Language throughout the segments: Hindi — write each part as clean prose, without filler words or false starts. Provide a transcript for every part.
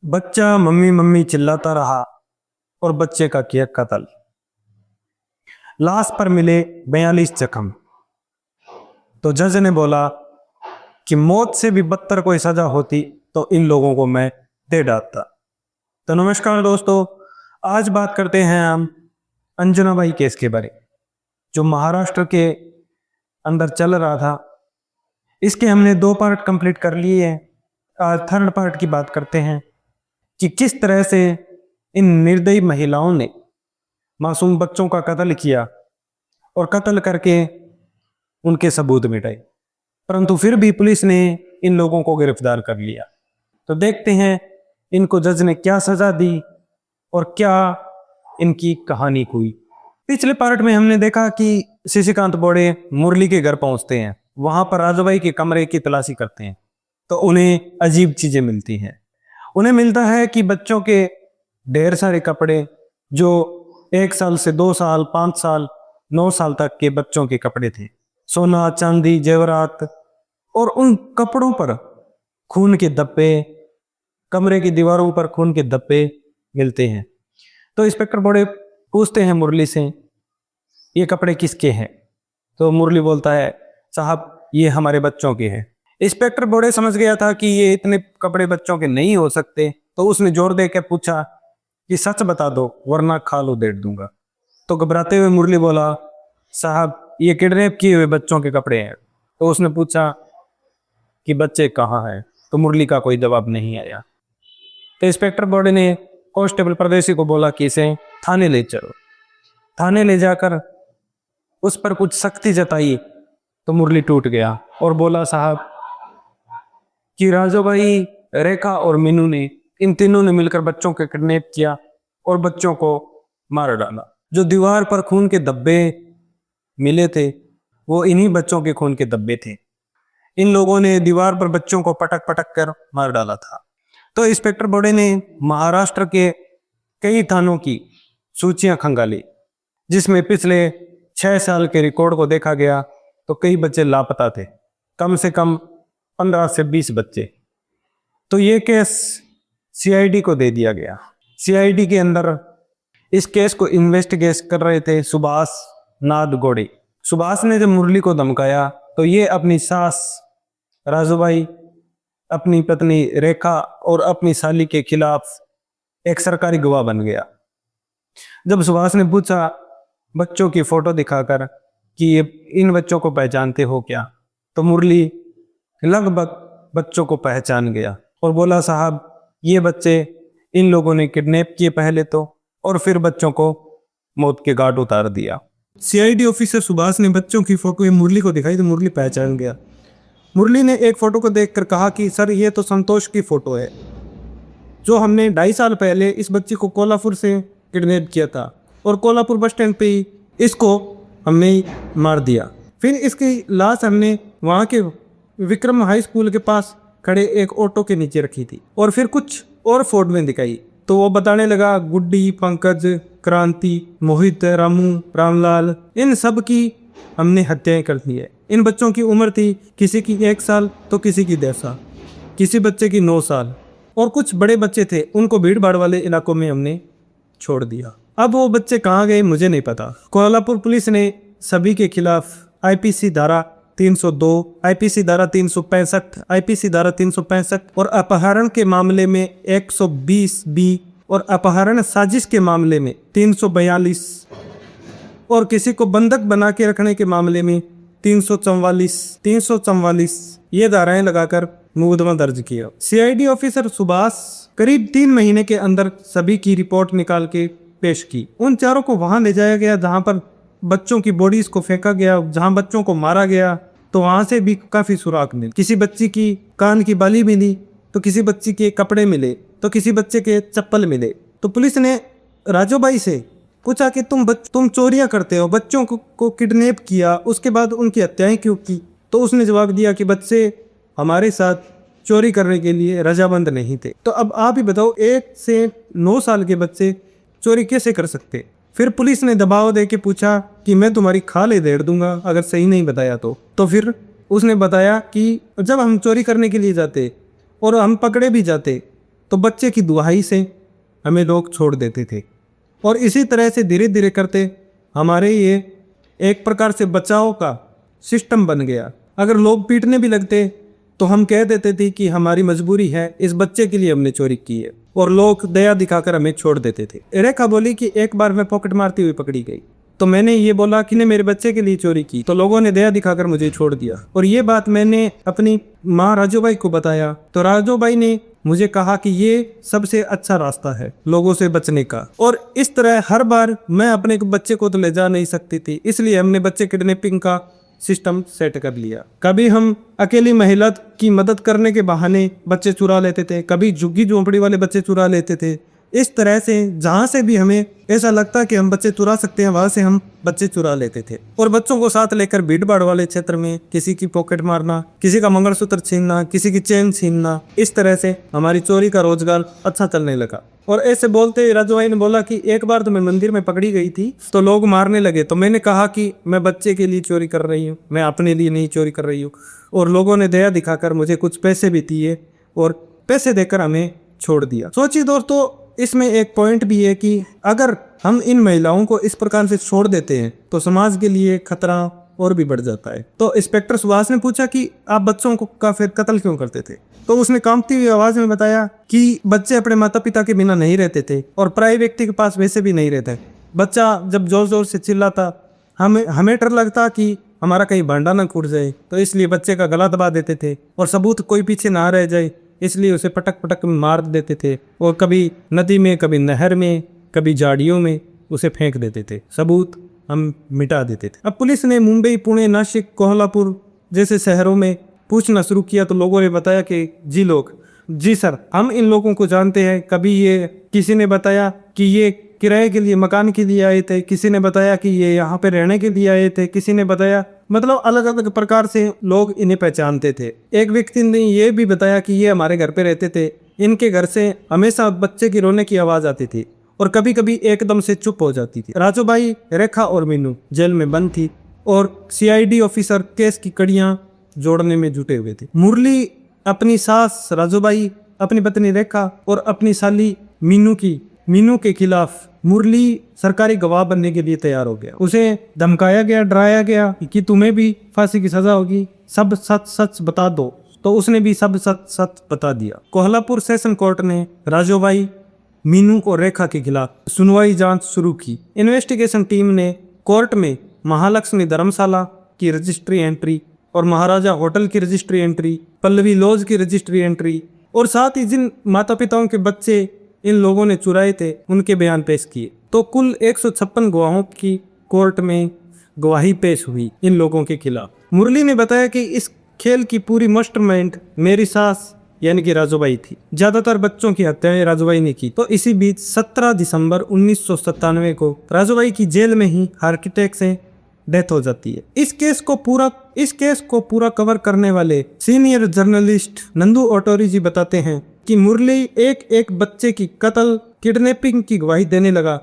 बच्चा मम्मी मम्मी चिल्लाता रहा और बच्चे का किया कत्ल। लाश पर मिले 42 जख्म। तो जज ने बोला कि मौत से भी बदतर कोई सजा होती तो इन लोगों को मैं दे डालता। तो नमस्कार दोस्तों, आज बात करते हैं हम अंजनाबाई केस के बारे, जो महाराष्ट्र के अंदर चल रहा था। इसके हमने 2 पार्ट कंप्लीट कर लिए हैं। आज थर्ड पार्ट की बात करते हैं कि किस तरह से इन निर्दयी महिलाओं ने मासूम बच्चों का कत्ल किया और कत्ल करके उनके सबूत मिटाए, परंतु फिर भी पुलिस ने इन लोगों को गिरफ्तार कर लिया। तो देखते हैं इनको जज ने क्या सजा दी और क्या इनकी कहानी हुई। पिछले पार्ट में हमने देखा कि शशिकांत बोड़े मुरली के घर पहुंचते हैं, वहां पर राजूभाई के कमरे की तलाशी करते हैं तो उन्हें अजीब चीजें मिलती हैं। उन्हें मिलता है कि बच्चों के ढेर सारे कपड़े, जो 1 साल से 2 साल 5 साल 9 साल तक के बच्चों के कपड़े थे, सोना चांदी जेवरात, और उन कपड़ों पर खून के धब्बे, कमरे की दीवारों पर खून के धब्बे मिलते हैं। तो इंस्पेक्टर बड़े पूछते हैं मुरली से, ये कपड़े किसके हैं? तो मुरली बोलता है, साहब ये हमारे बच्चों के हैं। इंस्पेक्टर बड़े समझ गया था कि ये इतने कपड़े बच्चों के नहीं हो सकते, तो उसने जोर दे के पूछा कि सच बता दो वरना खाल उधेड़ दूंगा। तो घबराते हुए मुरली बोला, साहब ये किडनैप किए हुए बच्चों के कपड़े हैं। तो उसने पूछा कि बच्चे कहाँ हैं? तो मुरली का कोई जवाब नहीं आया। तो इंस्पेक्टर बड़े ने कांस्टेबल परदेसी को बोला कि इसे थाने ले चलो। थाने ले जाकर उस पर कुछ सख्ती जताई। तो मुरली टूट गया और बोला, साहब कि राजूभाई, रेखा और मीनू ने, इन तीनों ने मिलकर बच्चों को किडनैप किया और बच्चों को मार डाला। जो दीवार पर खून के धब्बे मिले थे वो इन्हीं बच्चों के खून के धब्बे थे। इन लोगों ने दीवार पर बच्चों को पटक पटक कर मार डाला था। तो इंस्पेक्टर बड़े ने महाराष्ट्र के कई थानों की सूचियां खंगाली, जिसमें पिछले 6 साल के रिकॉर्ड को देखा गया तो कई बच्चे लापता थे, कम से कम 15 से 20 बच्चे। तो ये केस सीआईडी को दे दिया गया। सीआईडी के अंदर इस केस को इन्वेस्टिगेट कर रहे थे सुभाष नाथ गोड़े। सुभाष ने जब मुरली को धमकाया तो ये अपनी सास राजूभाई, अपनी पत्नी रेखा और अपनी साली के खिलाफ एक सरकारी गवाह बन गया। जब सुभाष ने पूछा बच्चों की फोटो दिखाकर कि ये इन बच्चों को पहचानते हो क्या, तो मुरली लगभग बच्चों को पहचान गया और बोला, साहब ये बच्चे इन लोगों ने किडनैप किए पहले तो, और फिर बच्चों को मौत के घाट उतार दिया। सीआईडी ऑफिसर सुभाष ने बच्चों की फोटो मुरली को दिखाई तो मुरली पहचान गया। मुरली ने एक फोटो को देखकर कहा कि सर ये तो संतोष की फोटो है, जो हमने 2.5 साल पहले इस बच्ची को कोल्हापुर से किडनैप किया था और कोल्हापुर बस स्टैंड पे ही इसको हमने मार दिया। फिर इसकी लाश हमने वहाँ के विक्रम हाई स्कूल के पास खड़े एक ऑटो के नीचे रखी थी और फिर कुछ और फोटो में दिखाई। तो वो बताने लगा, गुड्डी, पंकज, क्रांति, मोहित, रामू, रामलाल, इन सब की हमने हत्याएं कर दी है। इन बच्चों की उम्र थी किसी की 1 साल तो किसी की 1.5 साल, किसी बच्चे की 9 साल, और कुछ बड़े बच्चे थे, उनको भीड़ भाड़ वाले इलाकों में हमने छोड़ दिया। अब वो बच्चे कहाँ गए मुझे नहीं पता। कोल्हापुर पुलिस ने सभी के खिलाफ आईपीसी धारा 302, आईपीसी धारा 365, आईपीसी धारा 365 और अपहरण के मामले में 120 बी और अपहरण साजिश के मामले में 342 और किसी को बंधक बना के रखने के मामले में 344 ये धाराएं लगाकर मुकदमा दर्ज किया। सीआईडी ऑफिसर सुभाष करीब 3 महीने के अंदर सभी की रिपोर्ट निकाल के पेश की। उन चारों को वहां ले जाया गया जहां पर बच्चों की बॉडीज को फेंका गया, जहां बच्चों को मारा गया। तो वहां से भी काफी सुराग मिले। किसी बच्ची की कान की बाली मिली, तो किसी बच्ची के कपड़े मिले, तो किसी बच्चे के चप्पल मिले। तो पुलिस ने राजूभाई से पूछा कि तुम चोरियां करते हो, बच्चों को किडनैप किया, उसके बाद उनकी हत्याएं क्यों की? तो उसने जवाब दिया कि बच्चे हमारे साथ चोरी करने के लिए रजामंद नहीं थे। तो अब आप ही बताओ, 1 से 9 साल के बच्चे चोरी कैसे कर सकते? फिर पुलिस ने दबाव दे के पूछा कि मैं तुम्हारी खाल उधेड़ दूंगा अगर सही नहीं बताया तो फिर उसने बताया कि जब हम चोरी करने के लिए जाते और हम पकड़े भी जाते तो बच्चे की दुहाई से हमें लोग छोड़ देते थे। और इसी तरह से धीरे धीरे करते हमारे ये एक प्रकार से बचाव का सिस्टम बन गया। अगर लोग पीटने भी लगते तो हम कह देते थे कि हमारी मजबूरी है, इस बच्चे के लिए हमने चोरी की है, और लोग दया दिखाकर हमें छोड़ देते थे। रेखा बोली कि एक बार मैं पॉकेट मारती हुई पकड़ी गई, तो मैंने ये बोला कि ने मेरे बच्चे के लिए चोरी की, तो लोगों ने दया दिखाकर मुझे छोड़ दिया। और ये बात मैंने अपनी माँ राजूबाई को बताया, तो राजूबाई ने मुझे कहा कि ये सबसे अच्छा रास्ता है लोगों से बचने का। और इस तरह हर बार मैं अपने बच्चे को तो ले जा नहीं सकती थी, इसलिए हमने बच्चे किडनैपिंग का सिस्टम सेट कर लिया। कभी हम अकेली महिला की मदद करने के बहाने बच्चे चुरा लेते थे, कभी झुग्गी झोंपड़ी वाले बच्चे चुरा लेते थे। इस तरह से जहाँ से भी हमें ऐसा लगता कि हम बच्चे चुरा सकते हैं, वहां से हम बच्चे चुरा लेते थे। और बच्चों को साथ लेकर भीड़ भाड़ वाले क्षेत्र में किसी की पॉकेट मारना, किसी का मंगलसूत्र छीनना, किसी की चेन छीनना, इस तरह से हमारी चोरी का रोजगार अच्छा चलने लगा। और ऐसे बोलते राजूबाई ने बोला कि एक बार तो मैं मंदिर में पकड़ी गई थी, तो लोग मारने लगे, तो मैंने कहा कि मैं बच्चे के लिए चोरी कर रही हूँ, मैं अपने लिए नहीं चोरी कर रही हूँ। और लोगों ने दया दिखाकर मुझे कुछ पैसे भी दिए और पैसे देकर हमें छोड़ दिया। सोचिए दोस्तों, इसमें एक पॉइंट भी है कि अगर हम इन महिलाओं को इस प्रकार से छोड़ देते हैं तो समाज के लिए खतरा और भी बढ़ जाता है। तो इंस्पेक्टर सुभाष ने पूछा कि आप बच्चों को का फिर कत्ल क्यों करते थे? तो उसने कांपती हुई आवाज में बताया कि बच्चे अपने माता पिता के बिना नहीं रहते थे और पराये व्यक्ति के पास वैसे भी नहीं रहते। बच्चा जब जोर जोर से चिल्लाता, हमें डर लगता कि हमारा कहीं भांडा ना टूट जाए, तो इसलिए बच्चे का गला दबा देते थे और सबूत कोई पीछे ना रह जाए, इसलिए उसे पटक पटक मार देते थे। और कभी नदी में, कभी नहर में, कभी झाड़ियों में उसे फेंक देते थे, सबूत हम मिटा देते थे। अब पुलिस ने मुंबई, पुणे, नासिक, कोल्हापुर जैसे शहरों में पूछना शुरू किया, तो लोगों ने बताया कि जी सर, हम इन लोगों को जानते हैं। कभी ये किसी ने बताया कि ये किराए के लिए, मकान के लिए आए थे, किसी ने बताया कि ये यहाँ पे रहने के लिए आए थे, किसी ने बताया, मतलब अलग अलग प्रकार से लोग इन्हें पहचानते थे। एक व्यक्ति ने ये भी बताया कि ये हमारे घर पे रहते थे, इनके घर से हमेशा बच्चे की रोने की आवाज आती थी और कभी कभी एकदम से चुप हो जाती थी। राजूबाई, रेखा और मीनू जेल में बंद थी और सीआईडी ऑफिसर केस की कड़ियां जोड़ने में जुटे हुए थे। मुरली अपनी सास राजूबाई, अपनी पत्नी रेखा और अपनी साली मीनू के खिलाफ मुरली सरकारी गवाह बनने के लिए तैयार हो गया। उसे धमकाया गया, डराया गया कि तुम्हें भी फांसी की सजा होगी, सब सच सच बता दो। तो उसने भी सब सच सच बता दिया। कोल्हापुर सेशन कोर्ट ने राजूबाई, मीनू और रेखा के खिलाफ सुनवाई जांच शुरू की। इन्वेस्टिगेशन टीम ने कोर्ट में महालक्ष्मी धर्मशाला की रजिस्ट्री एंट्री और महाराजा होटल की रजिस्ट्री एंट्री, पल्लवी लॉज की रजिस्ट्री एंट्री और साथ ही जिन माता पिताओं के बच्चे इन लोगों ने चुराए थे उनके बयान पेश किए। तो कुल 156 गवाहों की कोर्ट में गवाही पेश हुई इन लोगों के खिलाफ। मुरली ने बताया कि इस खेल की पूरी मास्टरमाइंड मेरी सास यानी कि राजूबाई थी। ज्यादातर बच्चों की हत्याएं राजूबाई ने की। तो इसी बीच 17 दिसंबर 1997 को राजूबाई की जेल में ही हार्ट अटैक से डेथ हो जाती है। इस केस को पूरा कवर करने वाले सीनियर जर्नलिस्ट नंदू ओटोरी जी बताते हैं कि मुरली एक एक बच्चे की कत्ल, किडनैपिंग की गवाही देने लगा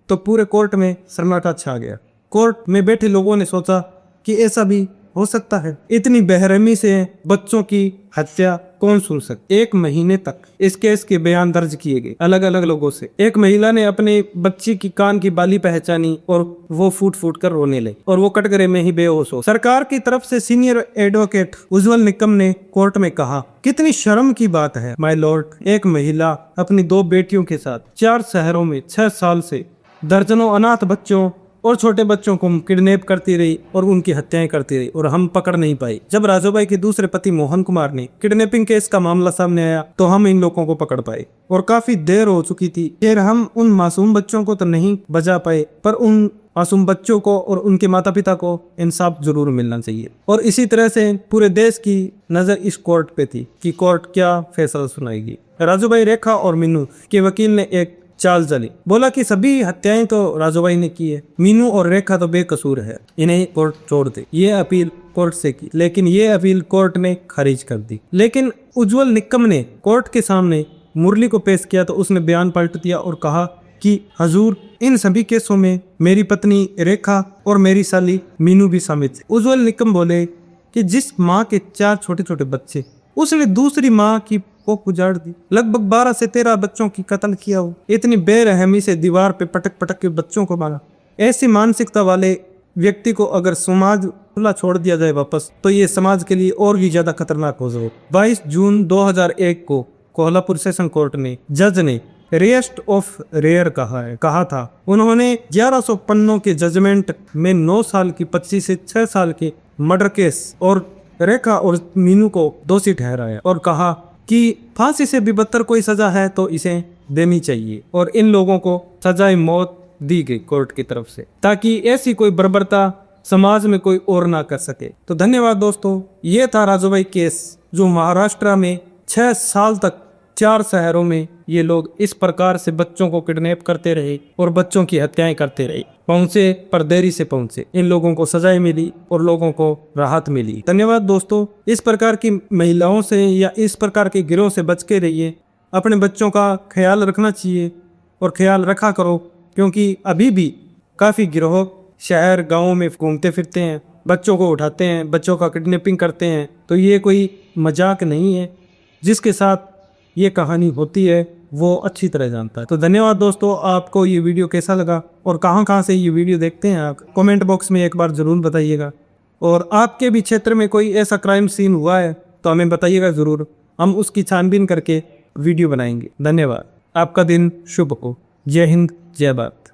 तो पूरे कोर्ट में सन्नाटा छा गया। कोर्ट में बैठे लोगों ने सोचा कि ऐसा भी हो सकता है। इतनी बेरहमी से बच्चों की हत्या कौन सुन सकता। 1 महीने तक इस केस के बयान दर्ज किए गए अलग अलग लोगों से। एक महिला ने अपने बच्ची की कान की बाली पहचानी और वो फूट फूट कर रोने लगी और वो कटघरे में ही बेहोश हो। सरकार की तरफ से सीनियर एडवोकेट उज्जवल निकम ने कोर्ट में कहा, कितनी शर्म की बात है माय लॉर्ड, एक महिला अपनी 2 बेटियों के साथ 4 शहरों में 6 साल से दर्जनों अनाथ बच्चों और छोटे बच्चों को किडनैप करती रही और उनकी हत्याएं करती रही और हम पकड़ नहीं पाए। जब राजूबाई के दूसरे पति मोहन कुमार ने किडनैपिंग केस का मामला सामने आया तो हम इन लोगों को पकड़ पाए और काफी देर हो चुकी थी। फिर हम उन मासूम बच्चों को तो नहीं बचा पाए, पर उन मासूम बच्चों को और उनके माता पिता को इंसाफ जरूर मिलना चाहिए। और इसी तरह से पूरे देश की नजर इस कोर्ट पे थी कि कोर्ट क्या फैसला सुनाएगी। राजूबाई, रेखा और मीनू के वकील ने एक चाल चली, बोला कि सभी हत्याएं तो राजूबाई ने की है, मीनू और रेखा तो बेकसूर है, इन्हें कोर्ट छोड़ दे। ये अपील कोर्ट से की, लेकिन ये अपील कोर्ट ने खारिज कर दी। लेकिन उज्जवल निकम ने कोर्ट के सामने मुरली को पेश किया तो उसने बयान पलट दिया और कहा कि हजूर, इन सभी केसों में मेरी पत्नी रेखा और मेरी साली मीनू भी शामिल थे। उज्जवल निकम बोले कि जिस माँ के 4 छोटे छोटे बच्चे, उसने दूसरी माँ की को उजाड़ दी। लगभग 12 से 13 बच्चों की कत्ल किया हो। इतनी बेरहमी से दीवार पे पटक पटक के बच्चों को मारा। ऐसी मानसिकता वाले व्यक्ति को अगर समाज खुला छोड़ दिया जाए वापस, तो ये समाज के लिए और भी ज्यादा खतरनाक हो जाए। 22 जून 2001 को कोल्हापुर सेशन कोर्ट ने जज ने रेस्ट ऑफ रेयर कहा था। उन्होंने 1100 पन्नों के जजमेंट में 9 साल की 25 से 6 साल के मर्डर केस और रेखा और मीनू को दोषी ठहराया और कहा कि फांसी से भी बदतर कोई सजा है तो इसे देनी चाहिए, और इन लोगों को सजाए मौत दी गई कोर्ट की तरफ से, ताकि ऐसी कोई बर्बरता समाज में कोई और ना कर सके। तो धन्यवाद दोस्तों, ये था राजूभाई केस, जो महाराष्ट्र में 6 साल तक 4 शहरों में ये लोग इस प्रकार से बच्चों को किडनैप करते रहे और बच्चों की हत्याएं करते रहे। पहुंचे पर देरी से पहुंचे, इन लोगों को सजाएं मिली और लोगों को राहत मिली। धन्यवाद दोस्तों। इस प्रकार की महिलाओं से या इस प्रकार के गिरोह से बच के रहिए। अपने बच्चों का ख्याल रखना चाहिए और ख्याल रखा करो, क्योंकि अभी भी काफ़ी गिरोह शहर गाँव में घूमते फिरते हैं, बच्चों को उठाते हैं, बच्चों का किडनैपिंग करते हैं। तो ये कोई मजाक नहीं है। जिसके साथ ये कहानी होती है वो अच्छी तरह जानता है। तो धन्यवाद दोस्तों। आपको ये वीडियो कैसा लगा और कहाँ से ये वीडियो देखते हैं आप, कमेंट बॉक्स में एक बार ज़रूर बताइएगा। और आपके भी क्षेत्र में कोई ऐसा क्राइम सीन हुआ है तो हमें बताइएगा ज़रूर, हम उसकी छानबीन करके वीडियो बनाएंगे। धन्यवाद। आपका दिन शुभ हो। जय हिंद, जय भारत।